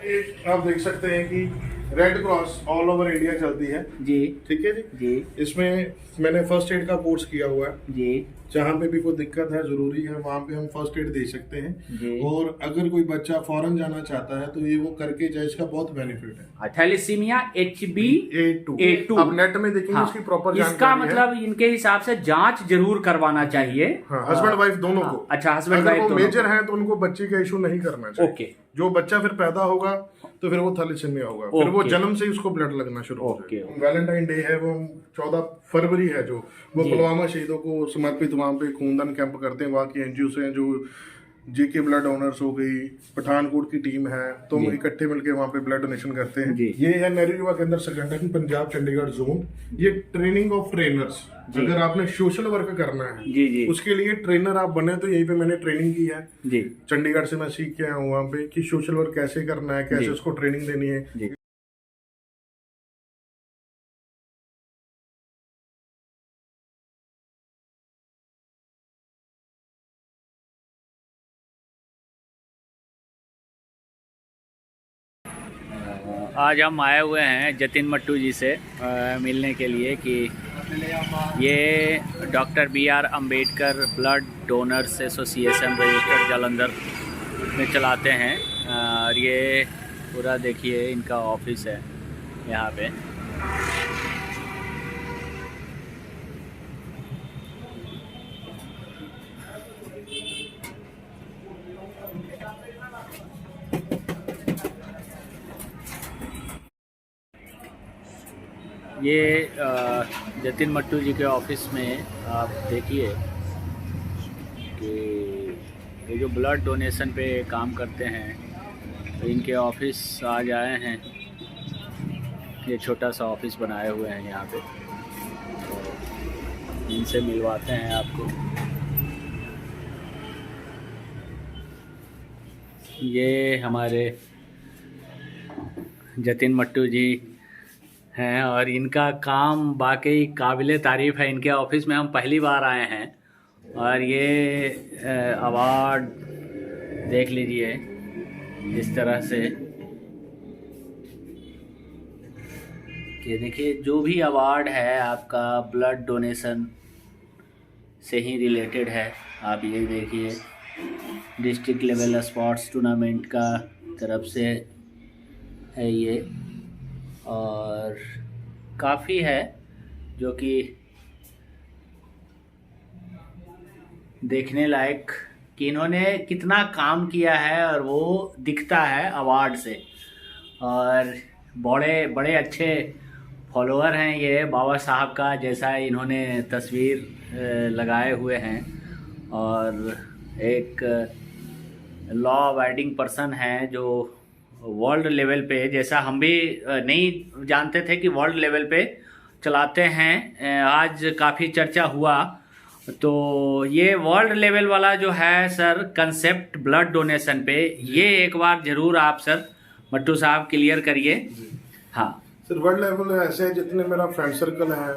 एक आप देख सकते हैं कि red cross all over India चलती है जी ठीक है जी। जी इसमें मैंने फर्स्ट एड का कोर्स किया हुआ है। जी जहाँ पे भी कोई दिक्कत है जरूरी है वहाँ पे हम फर्स्ट एड दे सकते हैं। जी। और अगर कोई बच्चा फॉरेन जाना चाहता है तो ये वो करके जाए, इसका बहुत बेनिफिट है। थैलेसीमिया HB A2 A2 आप नेट में देखेंगे हाँ, इसकी प्रॉपर इसका जानकारी है। मतलब इनके हिसाब से जांच जरूर करवाना चाहिए। हाँ, हस्बैंड वाइफ दोनों हाँ, को। अच्छा, हस्बैंड अगर वाइफ वो दोनों मेजर है तो उनको बच्चे का इशू नहीं करना चाहिए। ओके। जो बच्चा फिर पैदा होगा तो फिर वो थैलेसीमिया होगा, फिर वो जन्म से ही उसको ब्लड लगना शुरू हो जाएगा। वैलेंटाइन डे है वो 14 फरवरी है, जो वो पुलवामा शहीदों को समर्पित वहाँ पे खूनदान कैंप करते हैं। वहाँ की एनजीओ से जो जेके ब्लड डोनर्स हो गई, पठानकोट की टीम है, तो हम इकट्ठे मिलके वहाँ पे ब्लड डोनेशन करते हैं। ये है नेहरू युवा केंद्र संगठन पंजाब चंडीगढ़ जोन। ये ट्रेनिंग ऑफ ट्रेनर्स, अगर आपने सोशल वर्क करना है जी जी उसके लिए ट्रेनर आप बने तो यहीं पे मैंने ट्रेनिंग की है जी। चंडीगढ़ से मैं सीख के आया हूँ वहाँ पे कि सोशल वर्क कैसे करना है, कैसे उसको ट्रेनिंग देनी है। जी। आज हम आए हुए हैं जतिन मट्टू जी से मिलने के लिए कि ये doctor BR Ambedkar blood donors association registered Jalandhar में चलाते हैं। और ये पूरा देखिए इनका ऑफिस है यहाँ पे। ये जतिन मट्टू जी के ऑफिस में आप देखिए कि ये जो ब्लड डोनेशन पे काम करते हैं तो इनके ऑफिस आज आए हैं। ये छोटा सा ऑफिस बनाए हुए हैं यहाँ पे, तो इनसे मिलवाते हैं आपको। ये हमारे जतिन मट्टू जी हैं और इनका काम वाकई काबिले तारीफ़ है। इनके ऑफिस में हम पहली बार आए हैं और ये अवार्ड देख लीजिए इस तरह से कि देखिए जो भी अवार्ड है आपका ब्लड डोनेशन से ही रिलेटेड है। आप ये देखिए डिस्ट्रिक्ट लेवल स्पोर्ट्स टूर्नामेंट का तरफ से है ये, और काफ़ी है जो कि देखने लायक कि इन्होंने कितना काम किया है और वो दिखता है अवार्ड से। और बड़े बड़े अच्छे फॉलोअर हैं ये बाबा साहब का, जैसा इन्होंने तस्वीर लगाए हुए हैं। और एक लॉ अबाइडिंग पर्सन है जो वर्ल्ड लेवल पे, जैसा हम भी नहीं जानते थे कि वर्ल्ड लेवल पे चलाते हैं, आज काफ़ी चर्चा हुआ। तो ये वर्ल्ड लेवल वाला जो है सर कंसेप्ट ब्लड डोनेशन पे, ये एक बार ज़रूर आप सर मट्टू साहब क्लियर करिए। हाँ सर, वर्ल्ड लेवल ऐसे है जितने मेरा फ्रेंड सर्कल है,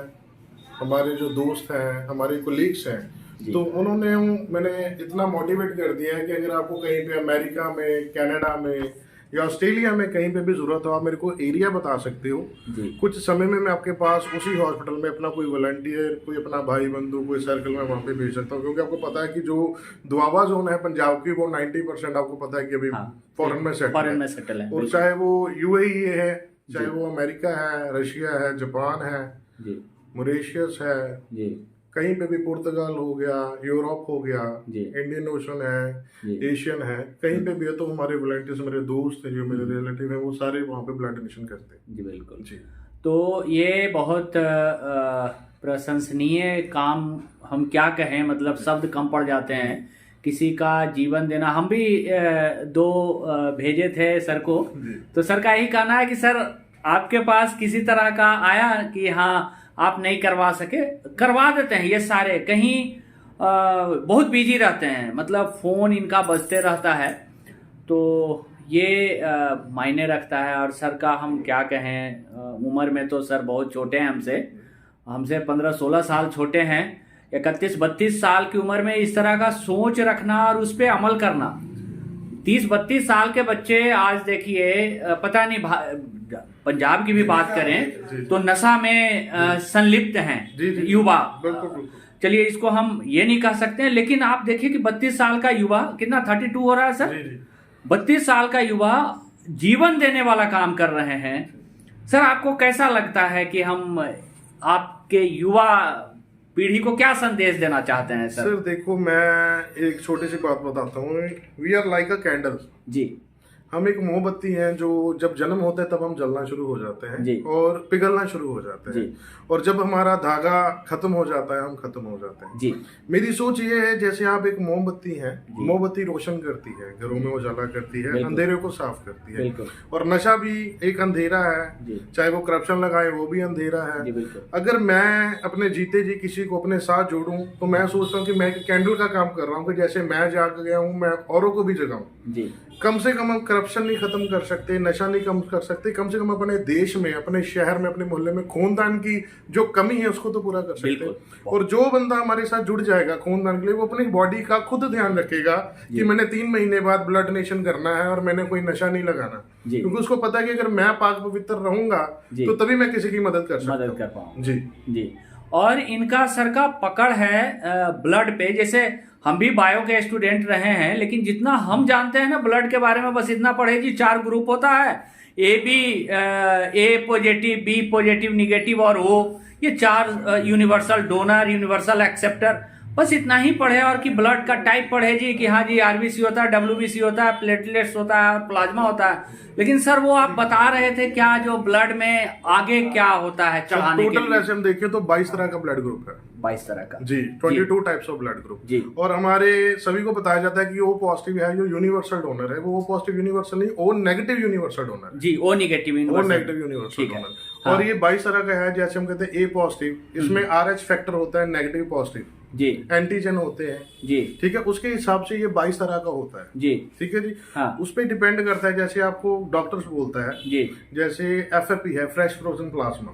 हमारे जो दोस्त हैं, हमारे कोलीग्स हैं, तो उन्होंने मैंने इतना मोटिवेट कर दिया है कि अगर आपको कहीं पे अमेरिका में, कनाडा में या ऑस्ट्रेलिया में कहीं पे भी जरूरत हो, आप मेरे को एरिया बता सकते हो। कुछ समय में मैं आपके पास उसी हॉस्पिटल में अपना कोई वॉलंटियर, कोई अपना भाई बंधु, कोई सर्कल में वहाँ पे भेज सकता हूँ। क्योंकि आपको पता है कि जो दुआबा जोन है पंजाब की, वो 90% आपको पता है कि अभी फॉरेन में सेटल है। और चाहे वो UAE है, चाहे वो अमेरिका है, रशिया है, जापान है, मॉरिशस है, कहीं पे भी पुर्तगाल हो गया, यूरोप हो गया, इंडियन ओशन है, एशियन है, कहीं पे भी है, तो हमारे वॉलंटियर्स, मेरे दोस्त हैं, जो मेरे रिलेटिव हैं, वो सारे वहाँ पे ब्लड डोनेशन करते हैं। जी बिल्कुल जी। तो ये बहुत प्रशंसनीय काम, हम क्या कहें, मतलब शब्द कम पड़ जाते हैं किसी का जीवन देना। हम भी 2 भेजे थे सर को, तो सर का यही कहना है कि सर आपके पास किसी तरह का आया कि हाँ आप नहीं करवा सके, करवा देते हैं। ये सारे कहीं बहुत बिजी रहते हैं, मतलब फ़ोन इनका बजते रहता है, तो ये मायने रखता है। और सर का हम क्या कहें, उम्र में तो सर बहुत छोटे हैं हमसे 15-16 साल छोटे हैं। 31-32 साल की उम्र में इस तरह का सोच रखना और उस पर अमल करना, 30-32 साल के बच्चे आज देखिए पता नहीं पंजाब की भी बात करें तो नशा में संलिप्त हैं युवा। चलिए इसको हम ये नहीं कह सकते हैं, लेकिन आप देखिए कि 32 साल का युवा, कितना 32 हो रहा है सर, 32 साल का युवा जीवन देने वाला काम कर रहे हैं। सर आपको कैसा लगता है कि हम आपके युवा पीढ़ी को क्या संदेश देना चाहते हैं सर? सर देखो, मैं एक छोटी सी बात बताता हूँ। We are like a candle जी। हम एक मोमबत्ती हैं जो जब जन्म होता है तब हम जलना शुरू हो जाते हैं और पिघलना शुरू हो जाते हैं, और जब हमारा धागा खत्म हो जाता है हम खत्म हो जाते हैं जी। मेरी सोच ये है, जैसे आप एक मोमबत्ती है, मोमबत्ती रोशन करती है, घरों में उजाला करती है, अंधेरे को साफ करती है, और नशा भी एक अंधेरा है, चाहे वो करप्शन लगाए वो भी अंधेरा है। अगर मैं अपने जीते जी किसी को अपने साथ जोड़ूं तो मैं सोचता हूँ कि मैं एक कैंडल का काम कर रहा हूँ, कि जैसे मैं जाग गया हूँ मैं औरों को भी जगाऊं। कम से कम हम करप्शन नहीं खत्म कर सकते, नशा नहीं कम कर सकते, कम से कम अपने देश में, अपने शहर में, अपने मोहल्ले में खूनदान की जो कमी है उसको तो पूरा कर सकते हैं। और जो बंदा हमारे साथ जुड़ जाएगा खूनदान के लिए, वो अपनी बॉडी का खुद ध्यान रखेगा कि मैंने 3 महीने बाद ब्लड डोनेशन करना है और मैंने कोई नशा नहीं लगाना, क्योंकि उसको पता है कि अगर मैं पाक पवित्र रहूंगा तो तभी मैं किसी की मदद कर सकता हूँ जी। और इनका सर का पकड़ है ब्लड पे। जैसे हम भी बायो के स्टूडेंट रहे हैं, लेकिन जितना हम जानते हैं ना ब्लड के बारे में, बस इतना पढ़े जी 4 ग्रुप होता है, ए पॉजिटिव, बी पॉजिटिव, निगेटिव और ओ, ये 4 यूनिवर्सल डोनर, यूनिवर्सल एक्सेप्टर, बस इतना ही पढ़े। और कि ब्लड का टाइप पढ़े जी कि हाँ जी आरबीसी होता है, डब्ल्यूबीसी होता है, प्लेटलेट्स होता है, प्लाज्मा होता है। लेकिन सर वो आप बता रहे थे क्या जो ब्लड में आगे क्या होता है चढ़ाने के लिए? टोटल वैसे हम देखें तो 22 तरह का ब्लड ग्रुप है। 22 तरह का जी, 22 टाइप्स ऑफ ब्लड ग्रुप जी। और हमारे सभी को बताया जाता है कि ओ पॉजिटिव है जो यूनिवर्सल डोनर है, वो ओ पॉजिटिव यूनिवर्सल नहीं, ओ नेगेटिव यूनिवर्सल डोनर जी, ओ नेगेटिव यूनिवर्सल डोनर। और ये 22 तरह का है। जैसे हम कहते हैं ए पॉजिटिव, इसमें RH फैक्टर होता है नेगेटिव पॉजिटिव जी, एंटीजन होते हैं जी, ठीक है, उसके हिसाब से ये 22 तरह का होता है जी, ठीक है जी। हाँ। उस पर डिपेंड करता है, जैसे आपको डॉक्टर्स बोलता है जी, जैसे FFP है, फ्रेश फ्रोजन प्लाज्मा,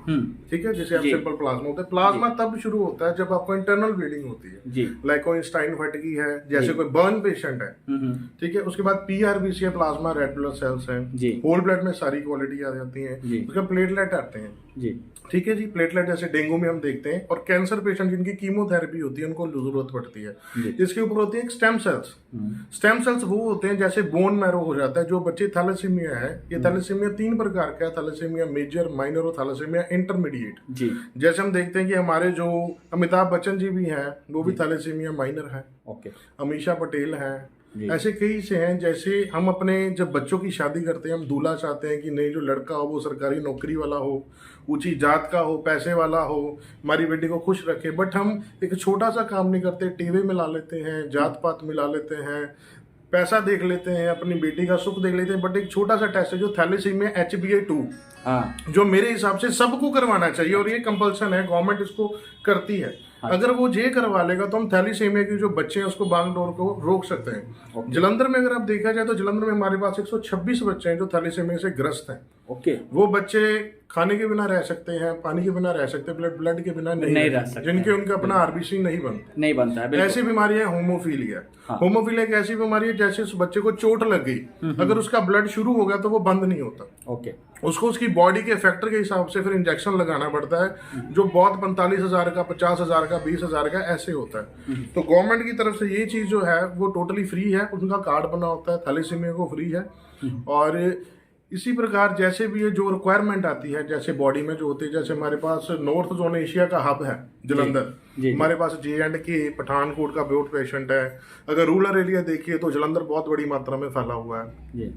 ठीक है, जैसे सिंपल प्लाज्मा होता है। प्लाज्मा तब शुरू होता है जब आपको इंटरनल ब्लीडिंग होती है जी, लाइक कोई स्टाइन फटकी है, जैसे कोई बर्न पेशेंट है, ठीक है। उसके बाद PRBC है, प्लाज्मा रेड ब्लड सेल्स है, होल ब्लड में सारी क्वालिटी आ जाती है। उसके प्लेटलेट आते हैं जी, ठीक है जी। प्लेटलेट जैसे डेंगू में हम देखते हैं, और कैंसर पेशेंट जिनकी कीमोथेरेपी होती है उनको जरूरत पड़ती है। इसके ऊपर होती है स्टेम सेल्स। स्टेम सेल्स वो होते हैं जैसे बोन मैरो हो जाता है। जो बच्चे थैलेसीमिया है, ये थैलेसीमिया 3 प्रकार का है, थैलेसीमिया मेजर, माइनर और थैलेसीमिया इंटरमीडिएट जी। जैसे हम देखते हैं कि हमारे जो अमिताभ बच्चन जी भी हैं वो भी थैलेसीमिया माइनर है, अमीषा पटेल है, ऐसे कई से हैं। जैसे हम अपने जब बच्चों की शादी करते हैं, हम दूल्हा चाहते हैं कि नहीं जो लड़का हो वो सरकारी नौकरी वाला हो, ऊंची जात का हो, पैसे वाला हो, हमारी बेटी को खुश रखे। बट हम एक छोटा सा काम नहीं करते, टीवी मिला लेते हैं, जात पात मिला लेते हैं, पैसा देख लेते हैं, अपनी बेटी का सुख देख लेते हैं। बट एक छोटा सा टेस्ट है जो थैलेसीमिया HbA2, जो मेरे हिसाब से सबको करवाना चाहिए, और ये कंपल्सन है, गवर्नमेंट इसको करती है। अगर वो ये करवा लेगा तो हम थैलेसीमिया की जो बच्चे हैं उसको बांग डोर को रोक सकते हैं। जलंधर में अगर आप देखा जाए तो जलंधर में हमारे पास 126 बच्चे हैं जो थैलेसीमिया से ग्रस्त हैं। वो बच्चे खाने के बिना रह सकते हैं, पानी के बिना रह सकते हैं, ब्लड के बिना नहीं रह सकते, जिनके उनका अपना RBC नहीं बनता है। ऐसी बीमारी है होमोफीलिया। होमोफीलिया एक ऐसी बीमारी है जैसे उस बच्चे को चोट लग गई, अगर उसका ब्लड शुरू हो गया तो वो बंद नहीं होता। उसको उसकी बॉडी के फैक्टर के हिसाब से फिर इंजेक्शन लगाना पड़ता है, जो बहुत 45,000 का, 50,000 का, 20,000 का ऐसे होता है। तो गवर्नमेंट की तरफ से ये चीज जो है वो टोटली फ्री है, उनका कार्ड बना होता है, थैलेसीमिया को फ्री है। और इसी प्रकार जैसे भी ये जो रिक्वायरमेंट आती है, जैसे बॉडी में जो होती है, जैसे हमारे पास नॉर्थ जोन एशिया का हब है जलंधर, हमारे पास J&K पठानकोट का बहुत पेशेंट है। अगर रूरल एरिया देखिए तो जलंधर बहुत बड़ी मात्रा में फैला हुआ है।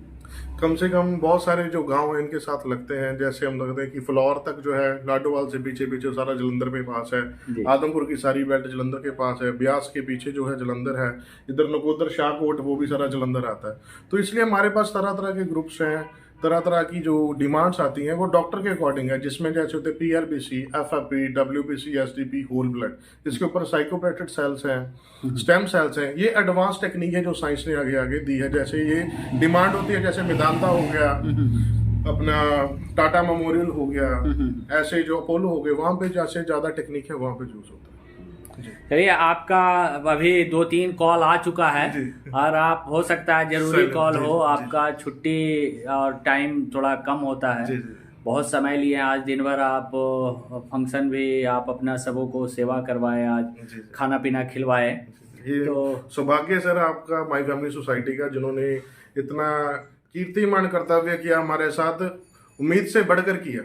कम से कम बहुत सारे जो गांव हैं इनके साथ लगते हैं। जैसे हम लगते हैं कि फ्लॉर तक जो है लाडोवाल से पीछे पीछे सारा जलंधर के पास है, आदमपुर की सारी बेल्ट जलंधर के पास है, ब्यास के पीछे जो है जलंधर है, इधर नकोदर शाहकोट वो भी सारा जलंधर आता है। तो इसलिए हमारे पास तरह तरह के ग्रुप्स हैं, तरह तरह की जो डिमांड्स आती हैं वो डॉक्टर के अकॉर्डिंग है, जिसमें जैसे होते हैं PRBC, FFP, WBC, SDP, whole blood, इसके ऊपर साइकोपेप्टिड सेल्स हैं, स्टेम सेल्स हैं। ये एडवांस टेक्निक है जो साइंस ने आगे आगे दी है। जैसे ये डिमांड होती है, जैसे मेदांता हो गया, अपना टाटा मेमोरियल हो गया, ऐसे जो अपोलो हो गए, वहां पे जैसे ज्यादा टेक्निक है वहां पे यूज होता है। चलिए, आपका अभी 2-3 कॉल आ चुका है और आप हो सकता है जरूरी कॉल हो, आपका छुट्टी और टाइम थोड़ा कम होता है, बहुत समय लिए आज दिन भर आप फंक्शन भी आप अपना सबों को सेवा करवाए, आज खाना पीना खिलवाए। ये तो सौभाग्य सर आपका माई फैमिली सोसाइटी का, जिन्होंने इतना कीर्तिमान कर्तव्य किया हमारे साथ, उम्मीद से बढ़कर किया।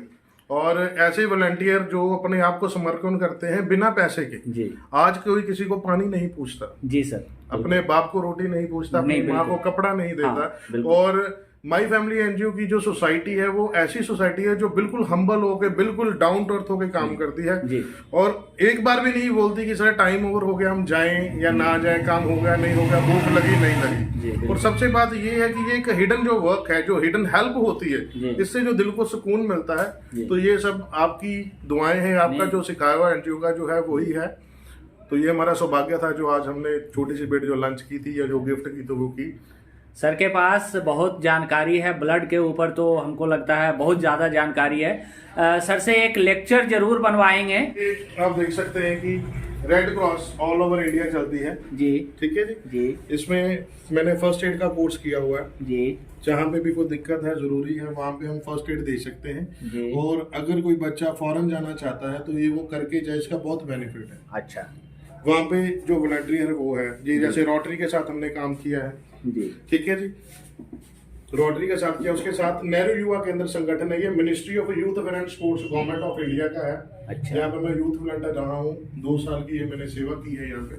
और ऐसे वॉलंटियर जो अपने आप को समर्पण करते हैं बिना पैसे के। जी। आज कोई किसी को पानी नहीं पूछता। जी सर। अपने बाप को रोटी नहीं पूछता, अपनी माँ को कपड़ा नहीं देता। हाँ, और माई फैमिली एनजीओ की जो सोसाइटी है वो ऐसी सोसाइटी है जो बिल्कुल हम्बल होकर, बिल्कुल डाउन टू अर्थ होकर काम करती है। जी। और एक बार भी नहीं बोलती कि सर टाइम ओवर हो गया, हम जाएं या ना जाएं, काम हो गया नहीं हो गया, भूख लगी नहीं लगी। और सबसे बात ये है कि ये एक हिडन जो वर्क है, जो हिडन हेल्प होती है, इससे जो दिल को सुकून मिलता है। तो ये सब आपकी दुआएं हैं, आपका जो सिखाया हुआ एनजीओ का जो है वही है। तो ये हमारा सौभाग्य था जो आज हमने छोटी सी बेटी जो लंच की थी या जो गिफ्ट की तो वो की। सर के पास बहुत जानकारी है ब्लड के ऊपर, तो हमको लगता है बहुत ज़्यादा जानकारी है। सर से एक लेक्चर जरूर बनवाएंगे। आप देख सकते हैं कि red cross all over India चलती है जी। ठीक है जी। इसमें मैंने फर्स्ट एड का कोर्स किया हुआ है जी। जहाँ पे भी कोई दिक्कत है, जरूरी है, वहाँ पे हम फर्स्ट एड दे सकते हैं। और अगर कोई बच्चा फॉरेन जाना चाहता है तो ये वो करके जाए, इसका बहुत बेनिफिट है। अच्छा। वहाँ पे जो वॉलंटियर है वो है जी, जैसे रोटरी के साथ हमने काम किया है जी, ठीक है जी। रोटरी के साथ किया, उसके साथ नेहरू युवा केंद्र संगठन है, ये ministry of youth affair and sports government of India का है। अच्छा। यहाँ पे मैं यूथ वॉलंटियर रहा हूँ, 2 साल की ये मैंने सेवा की है यहाँ पे।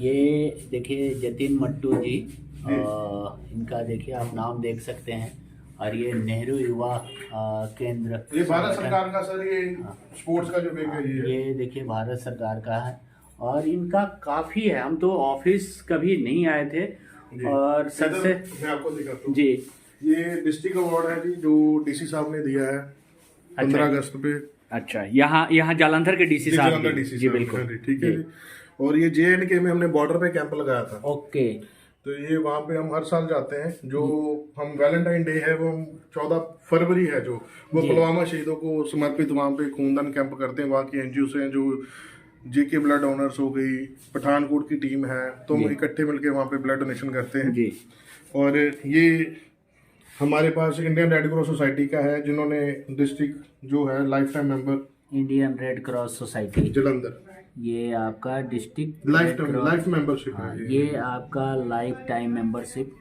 ये देखिए जतिन मट्टू जी, इनका देखिए आप नाम देख सकते हैं, और ये नेहरू युवा केंद्र, ये भारत सरकार का सर, ये स्पोर्ट्स का जो बेग है ये देखिए भारत सरकार का है। और इनका काफी है, हम तो ऑफिस कभी नहीं आए थे। और सर से मैं आपको दिखाता हूँ जी, ये डिस्ट्रिक्ट अवार्ड है जी जो डीसी साहब ने दिया है 15 अगस्त पे। अच्छा, यहाँ जालंधर के डीसी साहब जी, बिल्कुल ठीक है जी। और ये JNK में हमने बॉर्डर पे कैंप लगाया था। ओके। तो ये वहाँ पे हम हर साल जाते हैं। जो हम वैलेंटाइन डे है वो 14 फरवरी है, जो वो पुलवामा शहीदों को समर्पित वहाँ पे खूनदान कैंप करते हैं। वहाँ की एनजीओ से हैं, जो JK ब्लड डोनर्स हो गई, पठानकोट की टीम है, तो हम इकट्ठे मिलके वहाँ पे ब्लड डोनेशन करते हैं जी। और ये हमारे पास इंडियन रेड क्रॉस सोसाइटी का है, जिन्होंने डिस्ट्रिक्ट जो है life time member Indian red cross society Jalandhar, ये आपका डिस्ट्रिक्ट लाइफ मेंबरशिप है। ये आपका लाइफ टाइम मेंबरशिप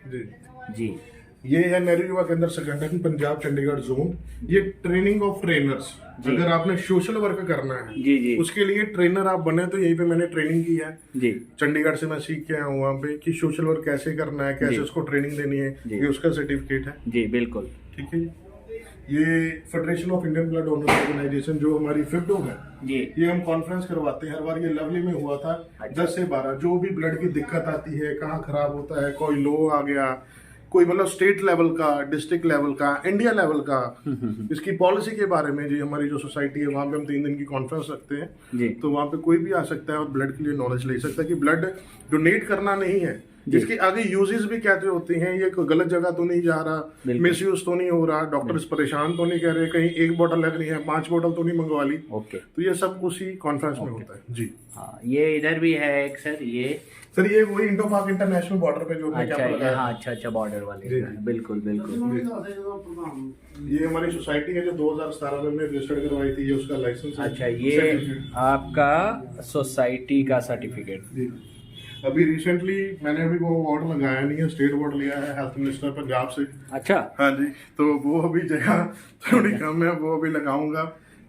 जी। ये है नेहरू युवा केंद्र संगठन पंजाब चंडीगढ़ जोन। ये ट्रेनिंग ऑफ ट्रेनर्स, अगर आपने सोशल वर्क करना है जी, उसके लिए ट्रेनर आप बने, तो यहीं पे मैंने ट्रेनिंग की है जी। चंडीगढ़ से मैं सीख के आया हूँ वहाँ पे कि सोशल वर्क कैसे करना है, कैसे उसको ट्रेनिंग देनी है, ये उसका सर्टिफिकेट है जी। बिल्कुल ठीक है। ये federation of Indian blood donors organisation जो हमारी FIBDO है जी, ये हम कॉन्फ्रेंस करवाते हैं हर बार। ये लवली में हुआ था 10 से 12। जो भी ब्लड की दिक्कत आती है, कहाँ खराब होता है, कोई लो आ गया, कोई मतलब स्टेट लेवल का, डिस्ट्रिक्ट लेवल का, इंडिया लेवल का, इसकी पॉलिसी के बारे में जी हमारी जो सोसाइटी है वहाँ पे हम 3 दिन की कॉन्फ्रेंस रखते हैं जी। तो वहाँ पे कोई भी आ सकता है और ब्लड के लिए नॉलेज ले सकता है कि ब्लड डोनेट करना नहीं है, जिसके आगे यूजेस भी कहते होते हैं, ये कोई गलत जगह तो नहीं जा रहा, मिसयूज तो नहीं हो रहा, डॉक्टर्स परेशान तो नहीं कह रहे, कहीं 1 बोतल लगनी है 5 बोतल तो नहीं मंगवा ली। ओके। तो ये सब उसी कॉन्फ्रेंस में होता है जी। हाँ, ये इधर भी है एक सर, ये वही इंडो पाक इंटरनेशनल बॉर्डर पे जो कैंप लगाया। हाँ, अच्छा बॉर्डर वाले, बिल्कुल बिल्कुल। ये हमारी सोसाइटी है जो 2017 में हमने रजिस्टर्ड करवाई थी, ये उसका लाइसेंस। अच्छा, ये आपका सोसाइटी का सर्टिफिकेट। अभी रिसेंटली मैंने अभी वो अवार्ड लगाया नहीं है, स्टेट अवार्ड लिया है हेल्थ मिनिस्टर पंजाब से। अच्छा। हाँ जी, तो वो अभी जगह थोड़ी कम है, वो अभी लगाऊंगा।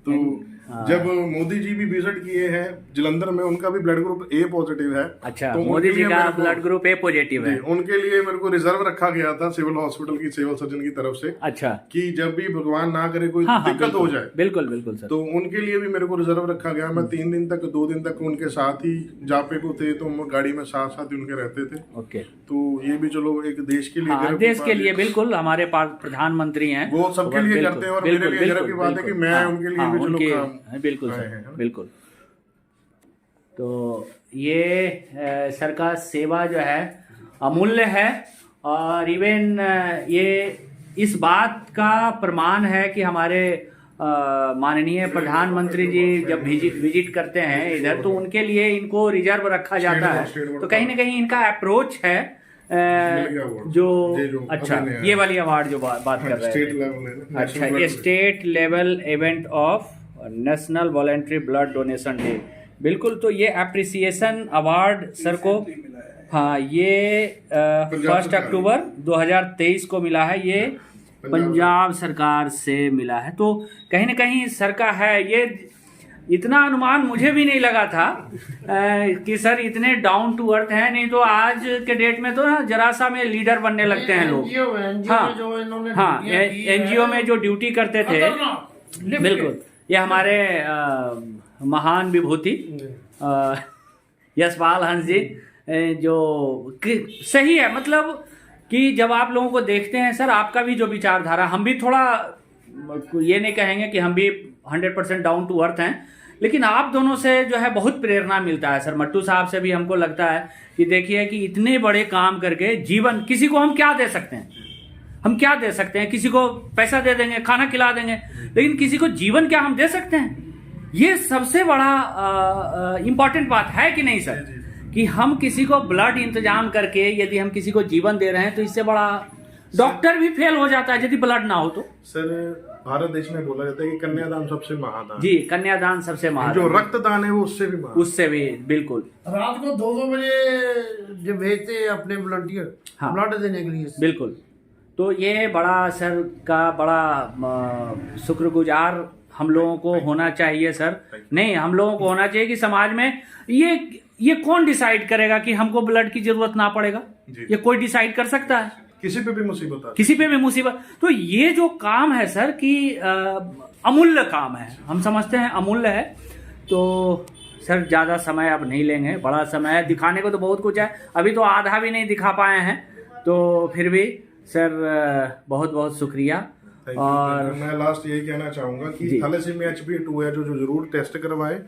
तो जब मोदी जी भी विजिट किए हैं जलंधर में, उनका भी ब्लड ग्रुप A पॉजिटिव है। अच्छा, तो मोदी जी का ब्लड ग्रुप A पॉजिटिव है। उनके लिए मेरे को रिजर्व रखा गया था सिविल हॉस्पिटल की सिविल सर्जन की तरफ से। अच्छा। कि जब भी भगवान ना करे कोई दिक्कत हो जाए, बिल्कुल बिल्कुल सर, तो उनके लिए भी मेरे को रिजर्व रखा गया। मैं 3 दिन तक 2 दिन तक उनके साथ ही जापे को थे, तो हम गाड़ी में साथ साथ ही उनके रहते थे। ओके। तो ये भी चलो एक देश के लिए, देश के लिए बिल्कुल, हमारे प्रधानमंत्री हैं वो सबके लिए करते हैं, और मेरे लिए गर्व की बात है कि मैं उनके लिए भी चलो बिल्कुल सर, बिल्कुल। तो ये सर का सेवा जो है अमूल्य है, और इवन ये इस बात का प्रमाण है कि हमारे माननीय प्रधानमंत्री जी जब विजिट करते हैं इधर, तो उनके लिए इनको रिजर्व रखा जाता है। तो कहीं ना कहीं इनका अप्रोच है जो अच्छा ये वाली अवार्ड जो बात कर रहे हैं, अच्छा state level event of national voluntary blood donation day, बिल्कुल। तो ये अप्रिसिएशन अवार्ड सर को, हाँ, ये 1 अक्टूबर 2023 को मिला है, ये पंजाब सरकार से मिला है। तो कहीं ना कहीं सर का है ये, इतना अनुमान मुझे भी नहीं लगा था कि सर इतने डाउन टू अर्थ हैं। नहीं तो आज के डेट में तो ना जरा सा में लीडर बनने लगते हैं लोग। हाँ, एनजीओ में जो ड्यूटी करते थे, बिल्कुल, ये हमारे महान विभूति यशपाल हंस जी, जो सही है, मतलब कि जब आप लोगों को देखते हैं सर, आपका भी जो विचारधारा, हम भी थोड़ा ये नहीं कहेंगे कि हम भी 100% डाउन टू अर्थ हैं, लेकिन आप दोनों से जो है बहुत प्रेरणा मिलता है सर। मट्टू साहब से भी हमको लगता है कि देखिए कि इतने बड़े काम करके जीवन, किसी को हम क्या दे सकते हैं, हम क्या दे सकते हैं? किसी को पैसा दे देंगे, खाना खिला देंगे, लेकिन किसी को जीवन क्या हम दे सकते हैं? ये सबसे बड़ा इंपॉर्टेंट बात है कि नहीं सर, कि हम किसी को ब्लड इंतजाम करके यदि हम किसी को जीवन दे रहे हैं, तो इससे बड़ा डॉक्टर भी फेल हो जाता है यदि ब्लड ना हो तो। सर भारत देश में बोला जाता है कि कन्यादान सबसे महादान। जी, कन्यादान सबसे महादान। जो रक्तदान है वो उससे भी महादान। उससे भी, बिल्कुल। रात को 2-2 बजे जो भेजते हैं अपने वॉलंटियर, हाँ, ब्लड देने के लिए, बिल्कुल। तो ये बड़ा सर का बड़ा शुक्रगुजार हम लोगों को होना चाहिए सर। नहीं, हम लोगों को होना चाहिए कि समाज में ये कौन डिसाइड करेगा कि हमको ब्लड की जरूरत ना पड़ेगा? ये कोई डिसाइड कर सकता है? किसी पे भी मुसीबत है, किसी पे भी मुसीबत। तो ये जो काम है सर कि अमूल्य काम है, हम समझते हैं अमूल्य है। तो सर ज़्यादा समय अब नहीं लेंगे, बड़ा समय है, दिखाने को तो बहुत कुछ है, अभी तो आधा भी नहीं दिखा पाए हैं। तो फिर भी सर बहुत बहुत शुक्रिया। और मैं लास्ट यही कहना चाहूंगा कि थैलेसीमिया HbA2 है जो जरूर टेस्ट करवाए,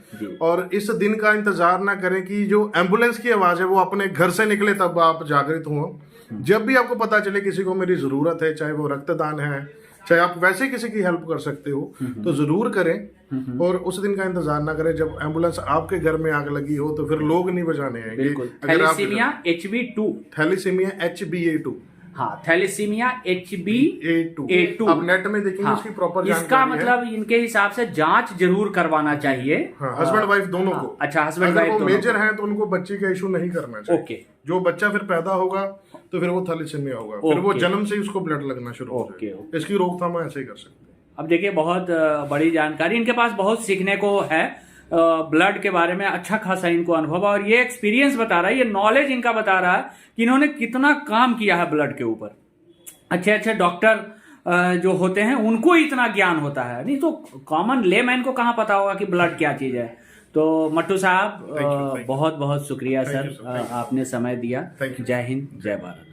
और इस दिन का इंतजार ना करें कि जो एम्बुलेंस की आवाज है वो अपने घर से निकले तब आप जागृत हो। जब भी आपको पता चले किसी को मेरी जरूरत है, चाहे वो रक्तदान है, चाहे आप वैसे किसी की हेल्प कर सकते हो, तो जरूर करें। और उस दिन का इंतजार ना करें जब एम्बुलेंस आपके घर में आग लगी हो, तो फिर लोग नहीं बचाने आएंगे। थैलेसीमिया HbA2, थैलेसीमिया HbA2, हाँ, थैलेसीमिया HbA2 आप नेट में देखेंगे, हाँ, इसकी प्रॉपर जानकारी इसका मतलब इनके हिसाब से जांच जरूर करवाना चाहिए। हस्बैंड वाइफ दोनों को। अच्छा, हस्बैंड वाइफ अगर वो मेजर हैं तो उनको बच्चे का इशू नहीं करना चाहिए। ओके। जो बच्चा फिर पैदा होगा तो फिर वो थैलेसीमिया होगा, फिर वो जन्म से ही उसको ब्लड लगना शुरू हो जाएगा। इसकी रोकथाम ऐसे ही कर सकते हैं। अब देखिए, बहुत बड़ी जानकारी, इनके पास बहुत सीखने को है ब्लड के बारे में, अच्छा खासा इनको अनुभव, और ये एक्सपीरियंस बता रहा है, ये नॉलेज इनका बता रहा है कि इन्होंने कितना काम किया है ब्लड के ऊपर। अच्छे अच्छे डॉक्टर जो होते हैं उनको इतना ज्ञान होता है, नहीं तो कॉमन लेमैन को कहाँ पता होगा कि ब्लड क्या चीज है। तो मट्टू साहब बहुत बहुत शुक्रिया सर, आपने समय दिया। जय हिंद, जय भारत।